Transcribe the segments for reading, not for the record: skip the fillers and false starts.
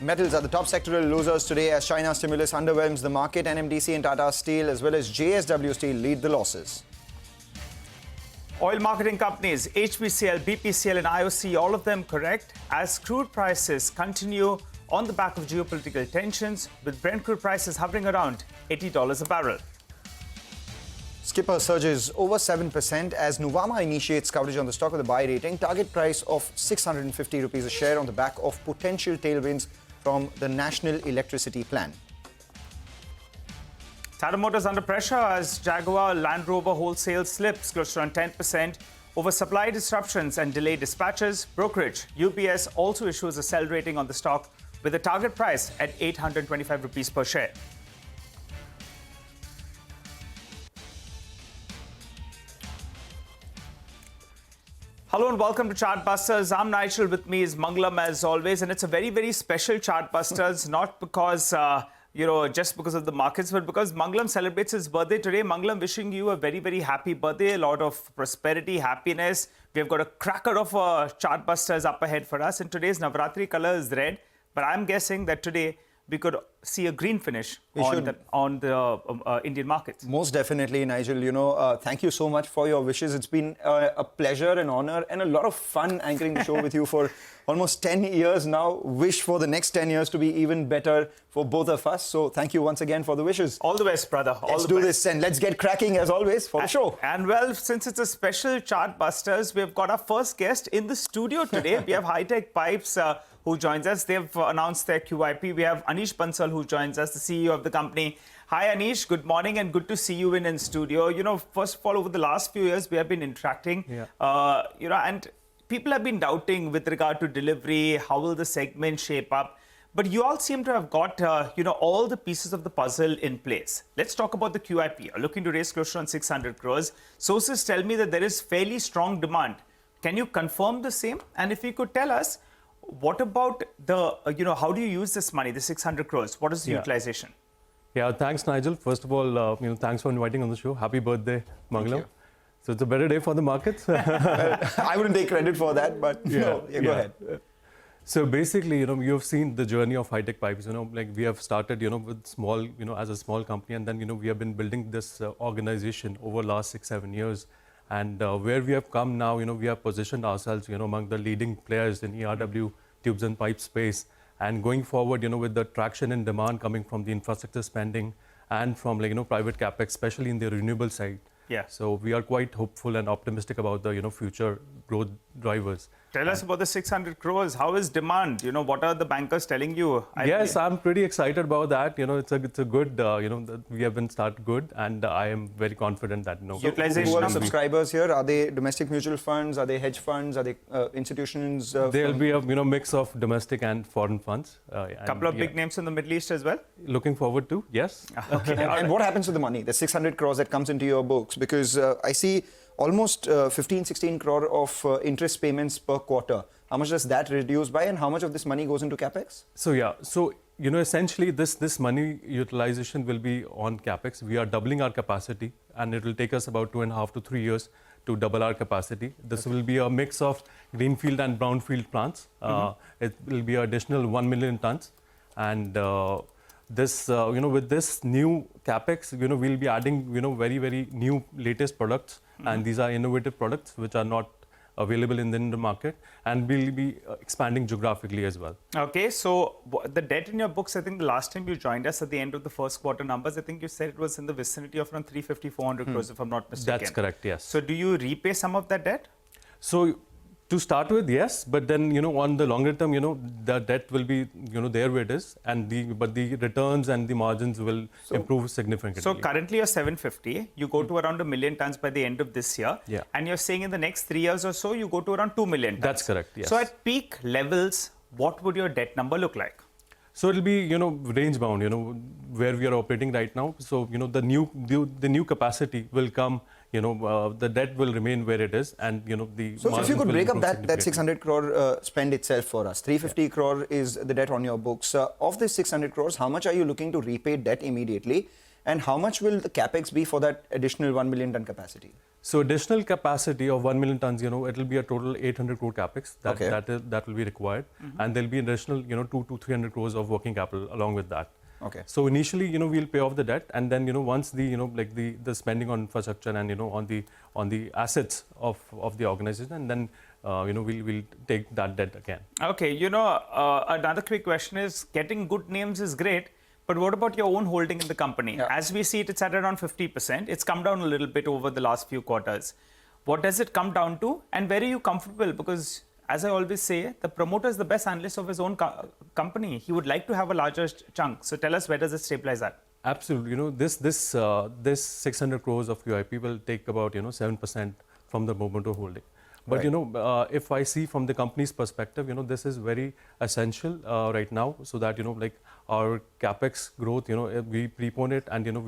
Metals are the top sectoral losers today as China stimulus underwhelms the market. NMDC and Tata Steel as well as JSW Steel lead the losses. Oil marketing companies, HPCL, BPCL and IOC, all of them correct as crude prices continue on the back of geopolitical tensions, with Brent crude prices hovering around $80 a barrel. Skipper surges over 7% as Nuvama initiates coverage on the stock with a buy rating. Target price of 650 rupees a share on the back of potential tailwinds from the National Electricity Plan. Tata Motors under pressure as Jaguar Land Rover wholesale slips close to around 10% over supply disruptions and delayed dispatches. Brokerage UBS also issues a sell rating on the stock with a target price at 825 rupees per share. Hello and welcome to Chartbusters. I'm Nigel. With me is Mangalam as always, and it's a very, very special Chartbusters, not because, just because of the markets, but because Mangalam celebrates his birthday today. Mangalam, wishing you a very, very happy birthday, a lot of prosperity, happiness. We've got a cracker of a Chartbusters up ahead for us, and today's Navratri color is red, but I'm guessing that today we could see a green finish on the Indian markets. Most definitely, Nigel. Thank you so much for your wishes. It's been a pleasure and honor and a lot of fun anchoring the show with you for almost 10 years now. Wish for the next 10 years to be even better for both of us. So thank you once again for the wishes. All the best, brother. Let's do this and let's get cracking as always for the show. And well, since it's a special Chartbusters, we've got our first guest in the studio today. We have Hi-Tech Pipes who joins us. They've announced their QIP. We have Anish Bansal who joins us, the CEO of the company. Hi Anish, good morning and good to see you in studio. First of all, over the last few years, we have been interacting, and people have been doubting with regard to delivery, how will the segment shape up? But you all seem to have got, all the pieces of the puzzle in place. Let's talk about the QIP. You're looking to raise close to 600 crores. Sources tell me that there is fairly strong demand. Can you confirm the same? And if you could tell us, what about the, how do you use this money, the 600 crores? What is the utilization? Yeah, thanks, Nigel. First of all, thanks for inviting on the show. Happy birthday, Mangalam. So it's a better day for the markets. I wouldn't take credit for that, but go ahead. So basically, you've seen the journey of Hi-Tech Pipes. We have started, with small, as a small company, and then, we have been building this organization over the last 6-7 years. And where we have come now, we have positioned ourselves, among the leading players in ERW tubes and pipe space. And going forward, with the traction and demand coming from the infrastructure spending and from private capex, especially in the renewable side. Yeah. So we are quite hopeful and optimistic about the future growth drivers. Tell us about the 600 crores. How is demand? What are the bankers telling you? Yes, I'm pretty excited about that. It's a good, we have been started good, and I am very confident that utilization. Who are subscribers here? Are they domestic mutual funds? Are they hedge funds? Are they institutions? There'll be a mix of domestic and foreign funds. Couple of big names in the Middle East as well. Looking forward to, yes. Okay. And what happens to the money? The 600 crores that comes into your books, because I see almost 15-16 crore of interest payments per quarter. How much does that reduce by, and how much of this money goes into capex? So essentially this money utilization will be on capex. We are doubling our capacity, and it will take us about 2.5 to 3 years to double our capacity. This will be a mix of greenfield and brownfield plants. It will be additional 1 million tons, and this, with this new capex, we'll be adding, very, very new latest products. And these are innovative products which are not available in the Indian market, and we'll be expanding geographically as well. Okay, so the debt in your books, I think the last time you joined us at the end of the first quarter numbers, I think you said it was in the vicinity of around 350-400 crores, if I'm not mistaken. That's correct, yes. So do you repay some of that debt? So to start with, yes, but then, on the longer term, the debt will be, there where it is, and but the returns and the margins will improve significantly. So currently you're 750, you go to around 1 million tons by the end of this year. Yeah. And you're saying in the next 3 years or so, you go to around 2 million tons. That's correct, yes. So at peak levels, what would your debt number look like? So it'll be, range bound, where we are operating right now. So, the new capacity will come, the debt will remain where it is, and, the So if you could break up that 600 crore spend itself for us. 350 crore is the debt on your books. Of this 600 crores, how much are you looking to repay debt immediately? And how much will the capex be for that additional 1 million ton capacity? So additional capacity of 1 million tons, it will be a total 800 crore capex that will be required, and there'll be additional, 2 to 300 crores of working capital along with that. Okay. So initially, we'll pay off the debt, and then, once the, the spending on infrastructure and, on the assets of the organization, and then, we'll take that debt again. Okay, another quick question is, getting good names is great, but what about your own holding in the company? Yeah. As we see it, it's at around 50%. It's come down a little bit over the last few quarters. What does it come down to, and where are you comfortable? Because as I always say, the promoter is the best analyst of his own company. He would like to have a larger chunk. So tell us, where does it stabilize at? Absolutely. This 600 crores of QIP will take about 7% from the promoter holding. But Right. if I see from the company's perspective, this is very essential right now, so that our capex growth, we prepone it, and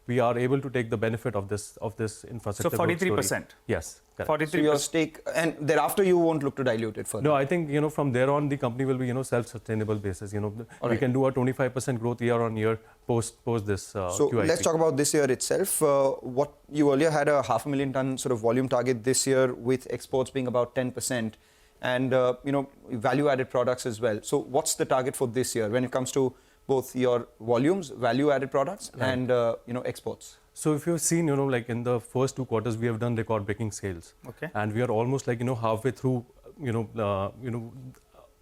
we are able to take the benefit of this infrastructure. So 43%. growth story. Yes, correct. 43%. So your stake, and thereafter you won't look to dilute it further. No, I think from there on the company will be self-sustainable basis. We right. can do a 25% growth year on year post this So QIP. let's talk about this year itself. What you earlier had a 500,000 ton sort of volume target this year, with exports being about 10%, and value-added products as well. So what's the target for this year when it comes to both your volumes, value-added products, Right. and exports? So if you've seen, in the first 2 quarters, we have done record-breaking sales. Okay. And we are almost halfway through,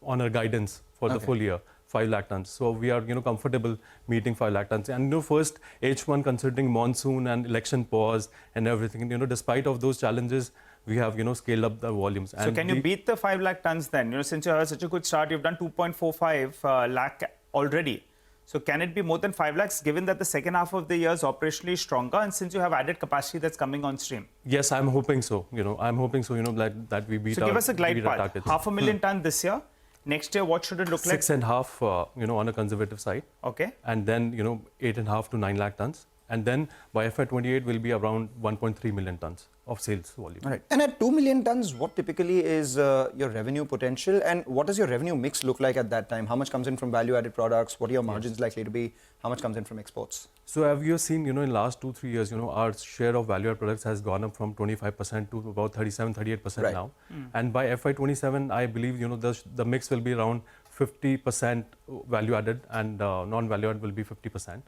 on our guidance for the Okay. full year, 5 lakh tons. So we are, comfortable meeting 5 lakh tons. And first H1, considering monsoon and election pause and everything, despite of those challenges, we have, scaled up the volumes. So can you beat the 5 lakh tons then? Since you have such a good start, you've done 2.45 lakh already. So can it be more than 5 lakhs, given that the second half of the year is operationally stronger, and since you have added capacity that's coming on stream? Yes, I'm hoping so. I'm hoping so, that we beat So give us a glide path. targets. 500,000 ton this year. Next year, what should it look like? 6.5, on a conservative side. Okay. And then 8.5 to 9 lakh tons, and then by FY28 will be around 1.3 million tons of sales volume. All right. And at 2 million tons, what typically is your revenue potential, and what does your revenue mix look like at that time? How much comes in from value-added products? What are your margins likely to be? How much comes in from exports? So have you seen, in last 2-3 years, our share of value-added products has gone up from 25% to about 37-38% Right. now. And by FY27, I believe, the mix will be around 50% value-added, and non-value-added will be 50%.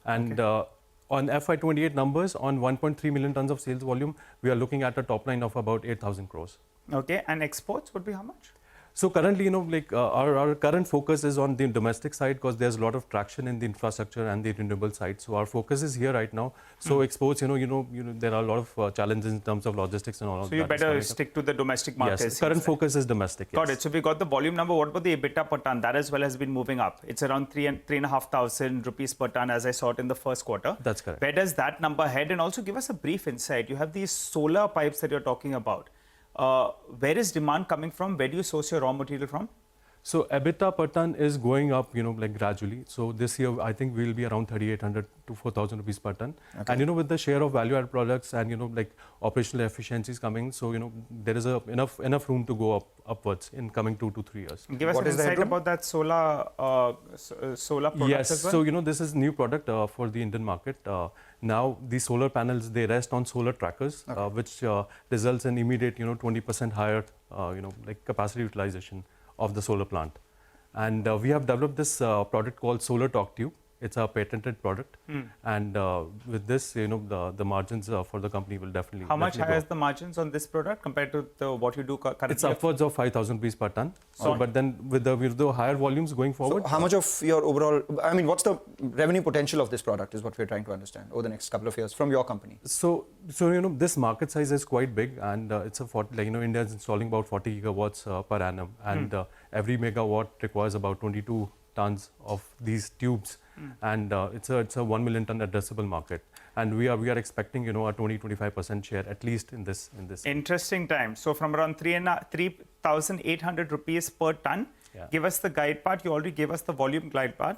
And on FY28 numbers, on 1.3 million tons of sales volume, we are looking at a top line of about 8,000 crores. Okay. And exports would be how much? So currently, our current focus is on the domestic side, because there's a lot of traction in the infrastructure and the renewable side. So our focus is here right now. So exports, there are a lot of challenges in terms of logistics and all of that. So you better stick to the domestic market. Yes, current focus is domestic. Yes. Got it. So we got the volume number. What about the EBITDA per ton? That as well has been moving up. It's around 3,500 rupees per ton, as I saw it in the first quarter. That's correct. Where does that number head? And also give us a brief insight. You have these solar pipes that you're talking about. Where is demand coming from? Where do you source your raw material from? So EBITDA per ton is going up, gradually. So this year, I think we'll be around 3,800 to 4,000 rupees per ton. Okay. And with the share of value-added products and operational efficiencies coming, so there is enough room to go upwards in coming 2 to 3 years. Give us What an is the insight headroom? about that solar product Yes, as well. so this is new product for the Indian market. Now the solar panels, they rest on solar trackers, which results in immediate 20% higher capacity utilization of the solar plant. And we have developed this product called Solar Torque Tube. It's a patented product, and with this, the margins for the company will definitely. How much definitely higher go is the margins on this product compared to what you do currently? It's upwards of 5,000 rupees per ton. So, but then with the higher volumes going forward. So how much of your overall, what's the revenue potential of this product is what we're trying to understand over the next couple of years from your company? So this market size is quite big, and it's a 40, India is installing about 40 gigawatts per annum, and every megawatt requires about 22 tons of these tubes, and it's a 1 million ton addressable market, and we are expecting a 20-25% share at least in this. Interesting time. So from around 3,800 rupees per ton. Yeah. Give us the guide part. You already gave us the volume glide part.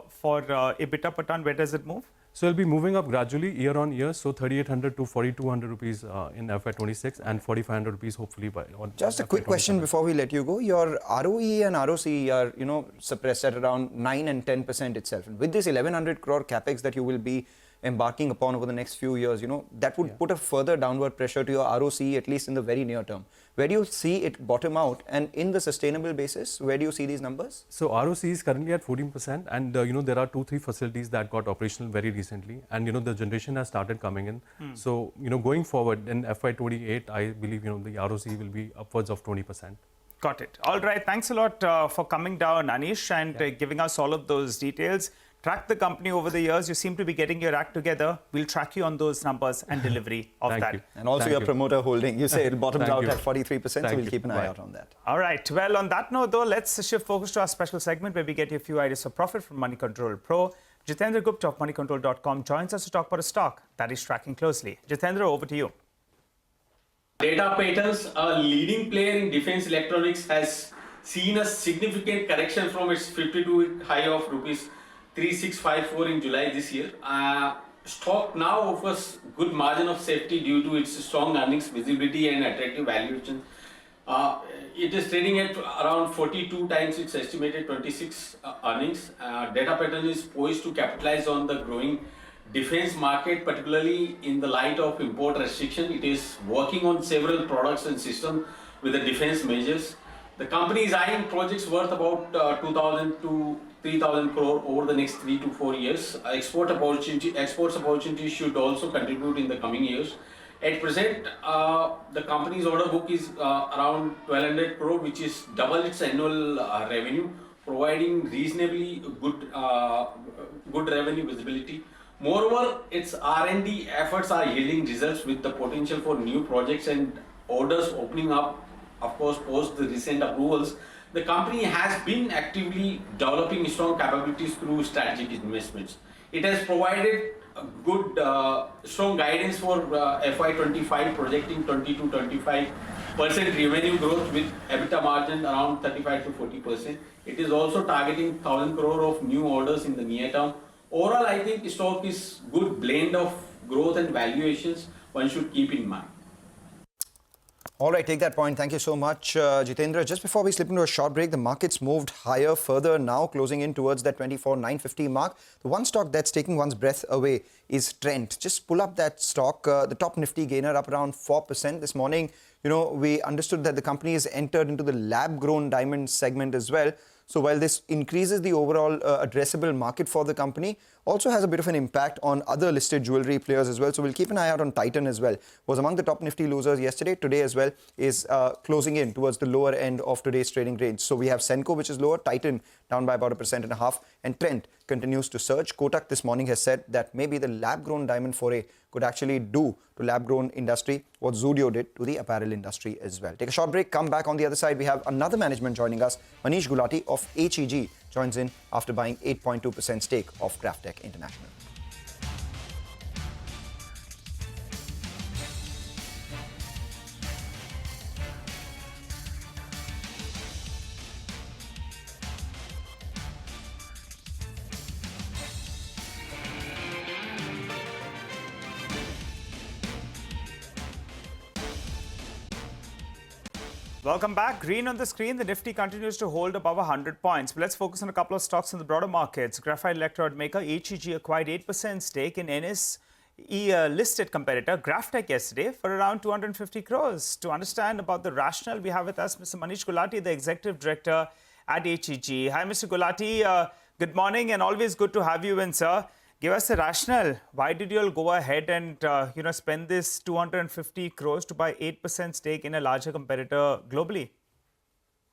For EBITDA per ton, where does it move? So it'll be moving up gradually year on year. So 3,800 to 4,200 rupees in FY26, and 4,500 rupees hopefully by. Just a quick question before we let you go. Your ROE and ROCE are suppressed at around 9 and 10% itself. And with this 1,100 crore capex that you will be embarking upon over the next few years, that would put a further downward pressure to your ROCE, at least in the very near term. Where do you see it bottom out? And in the sustainable basis, where do you see these numbers? So ROC is currently at 14%, and there are 2-3 facilities that got operational very recently, and the generation has started coming in. So going forward in FY28, I believe the ROC will be upwards of 20%. Got it. All right. Thanks a lot for coming down, Anish, and giving us all of those details. Track the company over the years. You seem to be getting your act together. We'll track you on those numbers and delivery of Thank that. you. And also Thank your you. promoter holding. You say it bottomed out you. at 43%, so we'll you. keep an eye Bye. out on that. All right. Well, on that note, though, let's shift focus to our special segment where we get you a few ideas for profit from Money Control Pro. Jitendra Gupta of moneycontrol.com joins us to talk about a stock that is tracking closely. Jitendra, over to you. Data Patterns, a leading player in defense electronics, has seen a significant correction from its 52-week high of rupees 3654 in July this year. Stock now offers good margin of safety due to its strong earnings visibility and attractive valuation. It is trading at around 42 times its estimated 26 earnings. Data Pattern is poised to capitalize on the growing defense market, particularly in the light of import restriction. It is working on several products and systems with the defense measures. The company is eyeing projects worth about 2,000 to 3,000 crore over the next 3 to 4 years. Exports opportunities should also contribute in the coming years. At present, the company's order book is around 1,200 crore, which is double its annual revenue, providing reasonably good revenue visibility. Moreover, its R&D efforts are yielding results with the potential for new projects and orders opening up, of course, post the recent approvals. The company has been actively developing strong capabilities through strategic investments. It has provided a good, strong guidance for FY25, projecting 20 to 25% revenue growth with EBITDA margin around 35 to 40%. It is also targeting 1,000 crore of new orders in the near term. Overall, I think stock is good blend of growth and valuations one should keep in mind. All right, take that point. Thank you so much, Jitendra. Just before we slip into a short break, the market's moved higher further now, closing in towards that 24,950 mark. The one stock that's taking one's breath away is Trent. Just pull up that stock, the top Nifty gainer up around 4% this morning. We understood that the company has entered into the lab-grown diamond segment as well. So while this increases the overall addressable market for the company, also has a bit of an impact on other listed jewelry players as well. So we'll keep an eye out on Titan as well. Was among the top Nifty losers yesterday. Today as well is closing in towards the lower end of today's trading range. So we have Senco, which is lower, Titan down by about 1.5%, and Trent continues to surge. Kotak this morning has said that maybe the lab-grown diamond foray could actually do to lab-grown industry what Zudio did to the apparel industry as well. Take a short break, come back on the other side. We have another management joining us. Manish Gulati of HEG joins in after buying 8.2% stake of Graftech International. Welcome back. Green on the screen. The Nifty continues to hold above 100 points. But let's focus on a couple of stocks in the broader markets. Graphite electrode maker HEG acquired 8% stake in NSE listed competitor Graftech yesterday for around 250 crores. To understand about the rationale, we have with us Mr. Manish Gulati, the Executive Director at HEG. Hi, Mr. Gulati. Good morning and always good to have you in, sir. Give us the rationale. Why did you all go ahead and spend this 250 crores to buy 8% stake in a larger competitor globally?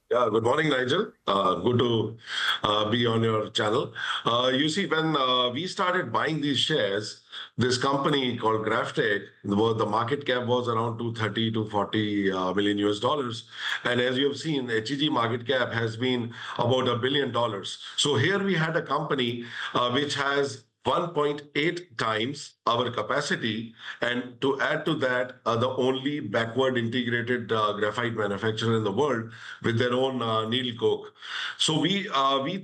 Yeah, good morning, Nigel. Good to be on your channel. You see, when we started buying these shares, this company called Graftech, the market cap was around 230 to 40 million US dollars. And as you have seen, HEG market cap has been about $1 billion. So here we had a company which has 1.8 times our capacity, and to add to that, the only backward integrated graphite manufacturer in the world with their own needle coke. So we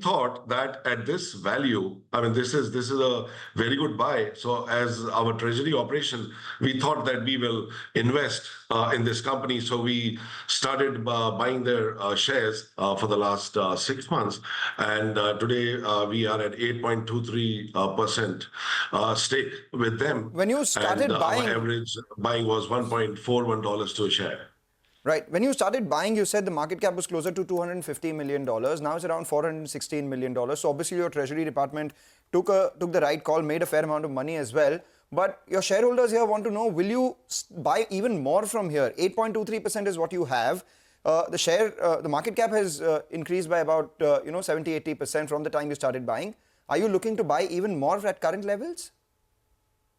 thought that at this value, I mean, this is a very good buy. So as our treasury operation, we thought that we will invest in this company. So we started buying their shares for the last 6 months, and today we are at 8.23% 50% stake with them. When you started and buying- our average buying was $1.41 to a share. Right. When you started buying, you said the market cap was closer to $250 million. Now it's around $416 million. So obviously your treasury department took the right call, made a fair amount of money as well. But your shareholders here want to know, will you buy even more from here? 8.23% is what you have. The market cap has increased by about 70-80% from the time you started buying. Are you looking to buy even more at current levels?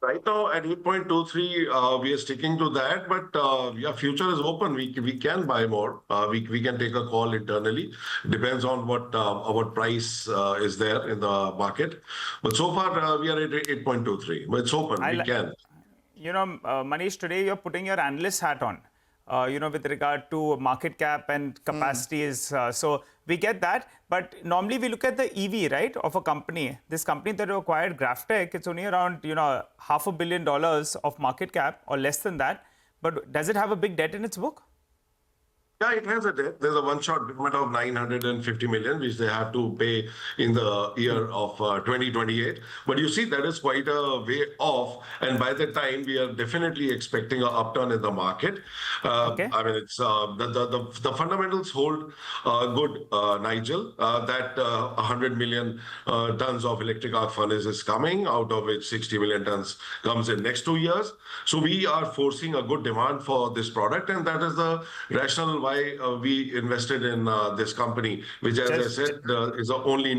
Right now at 8.23, we are sticking to that, but yeah, future is open. We can buy more. We can take a call internally. Depends on what price is there in the market. But so far we are at 8.23. But it's open. We can. Manish, today you're putting your analyst hat on. With regard to market cap and capacities. So we get that. But normally we look at the EV, right, of a company. This company that you acquired, Graftech, it's only around, $500 million of market cap or less than that. But does it have a big debt in its book? Yeah, it has a debt. There's a one-shot payment of 950 million, which they have to pay in the year of 2028. But you see, that is quite a way off. And by the time, we are definitely expecting an upturn in the market. Okay. I mean, it's the fundamentals hold good, Nigel. That 100 million tons of electric arc furnace is coming, out of which 60 million tons comes in next 2 years. So we are forcing a good demand for this product, and that is the rationale why we invested in this company, which, as I said, is the only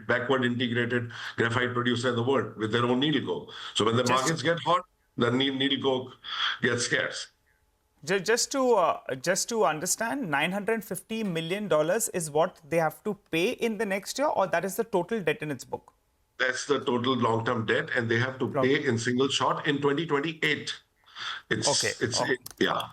backward integrated graphite producer in the world with their own needle coke. So when the markets get hot, the needle coke gets scarce. Just to understand, $950 million is what they have to pay in the next year, or that is the total debt in its book? That's the total long-term debt, and they have to pay in single shot in 2028. Yeah.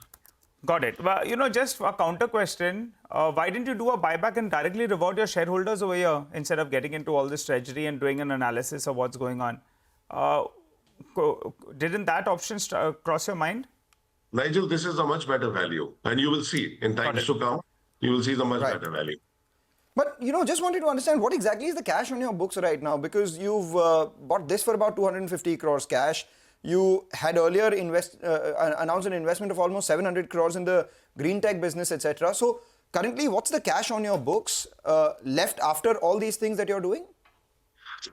Got it. Well, just a counter question. Why didn't you do a buyback and directly reward your shareholders over here instead of getting into all this treasury and doing an analysis of what's going on? Didn't that option cross your mind? Nigel, this is a much better value. And you will see in times to come, you will see the much better value. But, just wanted to understand what exactly is the cash on your books right now, because you've bought this for about 250 crores cash. You had earlier announced an investment of almost 700 crores in the green tech business, etc. So currently, what's the cash on your books left after all these things that you're doing?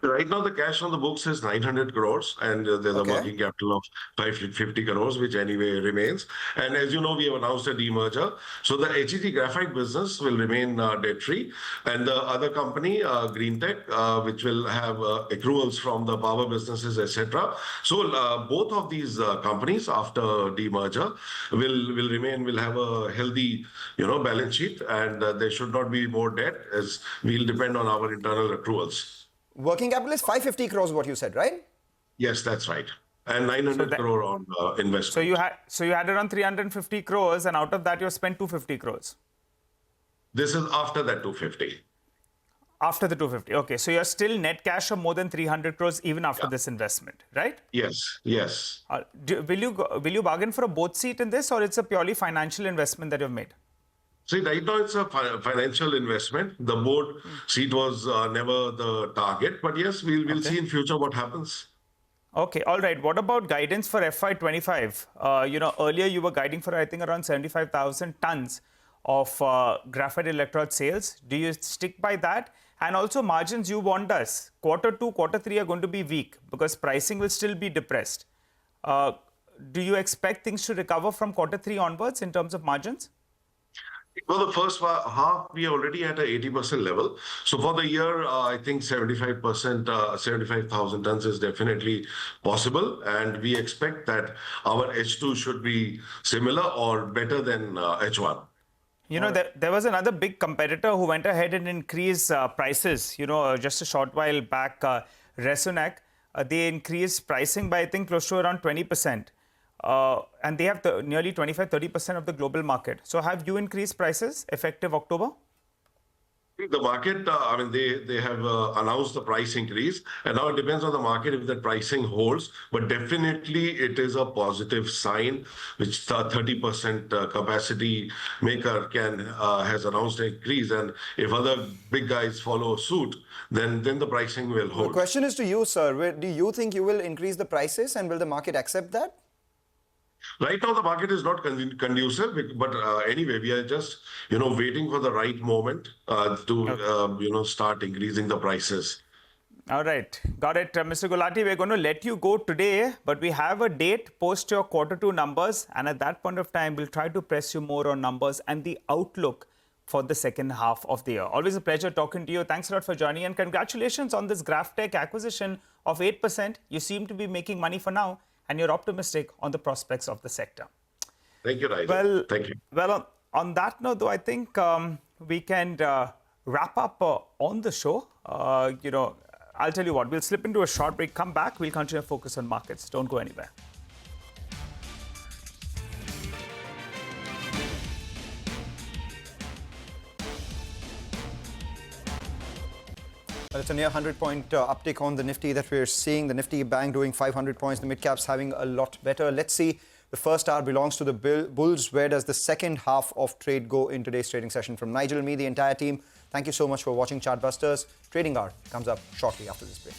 Right now, the cash on the books is 900 crores, and there's a working capital of 550 crores, which anyway remains. And as you know, we have announced a demerger. So the HEG graphite business will remain debt-free. And the other company, Greentech, which will have accruals from the power businesses, etc. So both of these companies, after demerger, will have a healthy, balance sheet, and there should not be more debt, as we'll depend on our internal accruals. Working capital is 550 crores, what you said, right? Yes, that's right. And 900 crore on investment. So you had around 350 crores, and out of that you spent 250 crores. This is after that 250. After the 250. Okay, so you're still net cash of more than 300 crores even after this investment, right? Yes. Will you bargain for a both seat in this, or it's a purely financial investment that you've made? See, right now it's a financial investment. The board seat was never the target, but yes, we'll see in future what happens. Okay, all right. What about guidance for FY25? Earlier you were guiding for, I think, around 75,000 tons of graphite electrode sales. Do you stick by that? And also margins, you warned us. Q2, Q3 are going to be weak because pricing will still be depressed. Do you expect things to recover from Q3 onwards in terms of margins? Well, the first half, we are already at an 80% level. So for the year, I think 75,000 tons is definitely possible. And we expect that our H2 should be similar or better than H1. There was another big competitor who went ahead and increased prices, just a short while back, Resonac. They increased pricing by, I think, close to around 20%. And they have nearly 25-30% of the global market. So have you increased prices effective October? The market, I mean, they have announced the price increase, and now it depends on the market if that pricing holds. But definitely, it is a positive sign, which the 30% capacity maker has announced an increase, and if other big guys follow suit, then the pricing will The hold. question is to you, sir. Do you think you will increase the prices, and will the market accept that? Right now, the market is not conducive, but anyway, we are just waiting for the right moment to start increasing the prices. All right, got it. Mr. Gulati, we're going to let you go today, but we have a date post your Q2 numbers. And at that point of time, we'll try to press you more on numbers and the outlook for the second half of the year. Always a pleasure talking to you. Thanks a lot for joining, and congratulations on this GrafTech acquisition of 8%. You seem to be making money for now, and you're optimistic on the prospects of the sector. Thank you, Nigel. Well, thank you. Well, on that note, though, I think we can wrap up on the show. I'll tell you what, we'll slip into a short break, come back, we'll continue to focus on markets. Don't go anywhere. Well, it's a near 100-point uptick on the Nifty that we're seeing. The Nifty Bank doing 500 points. The mid-caps having a lot better. Let's see. The first hour belongs to the bulls. Where does the second half of trade go in today's trading session? From Nigel, me, the entire team, thank you so much for watching Chartbusters. Trading hour comes up shortly after this break.